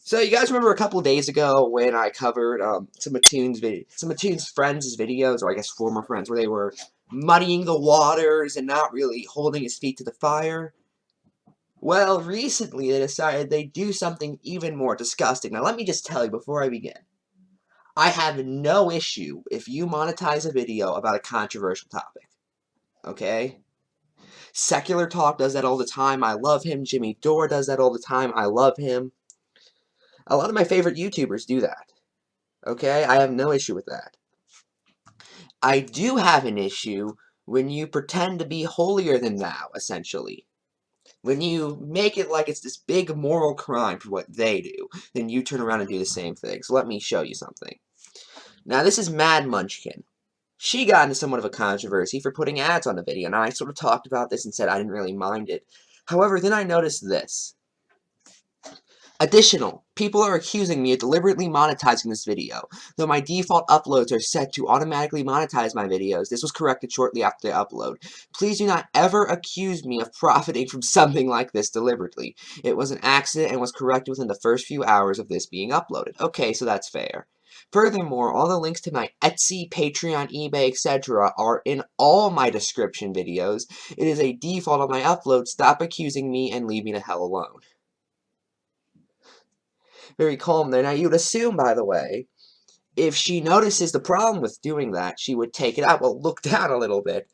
So you guys remember a couple days ago when I covered some of Toon's friends' videos, or I guess former friends, where they were muddying the waters and not really holding his feet to the fire? Well, recently they decided they'd do something even more disgusting. Now let me just tell you before I begin. I have no issue if you monetize a video about a controversial topic. Okay? Secular Talk does that all the time. I love him. Jimmy Dore does that all the time. I love him. A lot of my favorite YouTubers do that. Okay? I have no issue with that. I do have an issue when you pretend to be holier than thou, essentially. When you make it like it's this big moral crime for what they do, then you turn around and do the same thing. So let me show you something. Now, this is Mad Munchkin. She got into somewhat of a controversy for putting ads on the video, and I sort of talked about this and said I didn't really mind it. However, then I noticed this. Additional, people are accusing me of deliberately monetizing this video. Though my default uploads are set to automatically monetize my videos, this was corrected shortly after they upload. Please do not ever accuse me of profiting from something like this deliberately. It was an accident and was corrected within the first few hours of this being uploaded. Okay, so that's fair. Furthermore, all the links to my Etsy, Patreon, eBay, etc. are in all my description videos. It is a default on my upload. Stop accusing me and leave me the hell alone. Very calm there. Now, you'd assume, by the way, if she notices the problem with doing that, she would take it out. Well, look down a little bit.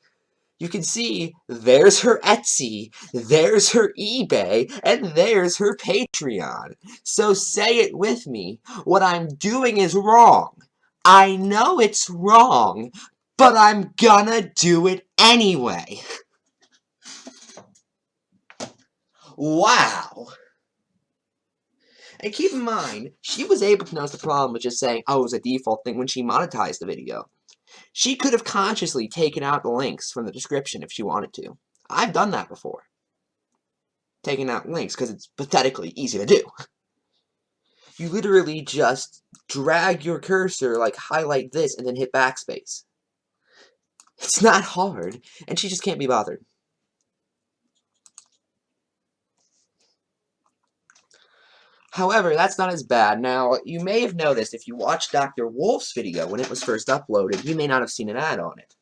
You can see there's her Etsy, there's her eBay, and there's her Patreon. So say it with me. What I'm doing is wrong. I know it's wrong, but I'm gonna do it anyway. Wow. And keep in mind, she was able to notice the problem with just saying, oh, it was a default thing when she monetized the video. She could have consciously taken out the links from the description if she wanted to. I've done that before. Taking out links because it's pathetically easy to do. You literally just drag your cursor, like highlight this, and then hit backspace. It's not hard, and she just can't be bothered. However, that's not as bad. Now, you may have noticed if you watched Dr. Wolf's video when it was first uploaded, you may not have seen an ad on it.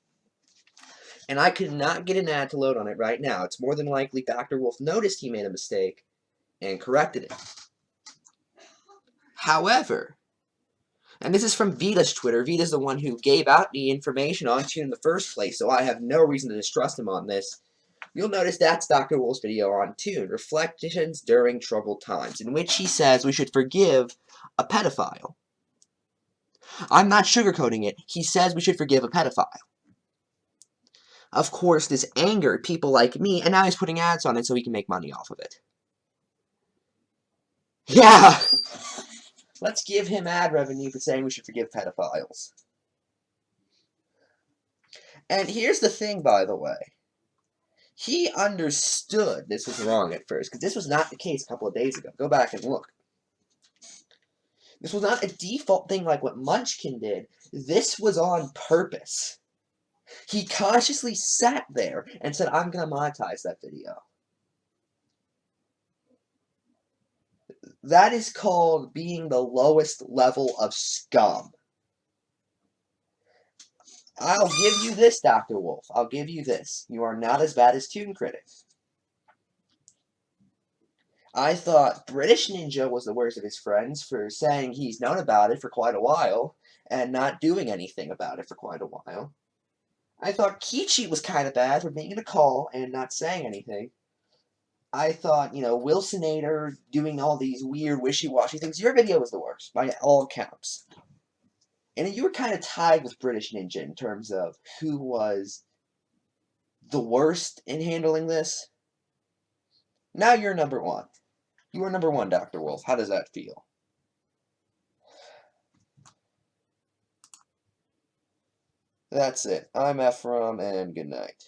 And I could not get an ad to load on it right now. It's more than likely Dr. Wolf noticed he made a mistake and corrected it. However, and this is from Vita's Twitter. Vita's the one who gave out the information on Toon in the first place, so I have no reason to distrust him on this. You'll notice that's Dr. Wolf's video on Toon, Reflections During Troubled Times, in which he says we should forgive a pedophile. I'm not sugarcoating it. He says we should forgive a pedophile. Of course, this angered people like me, and now he's putting ads on it so he can make money off of it. Yeah! Let's give him ad revenue for saying we should forgive pedophiles. And here's the thing, by the way. He understood this was wrong at first, because this was not the case a couple of days ago. Go back and look. This was not a default thing like what Munchkin did. This was on purpose. He consciously sat there and said, I'm going to monetize that video. That is called being the lowest level of scum. I'll give you this, Dr. Wolf. I'll give you this. You are not as bad as ToonKritic. I thought British Ninja was the worst of his friends for saying he's known about it for quite a while and not doing anything about it for quite a while. I thought Kichi was kind of bad for being in a call and not saying anything. I thought, Wilsonator doing all these weird wishy-washy things. Your video was the worst, by all accounts. And you were kind of tied with British Ninja in terms of who was the worst in handling this. Now you're number one. You are number one, Dr. Wolf. How does that feel? That's it. I'm Ephrom, and good night.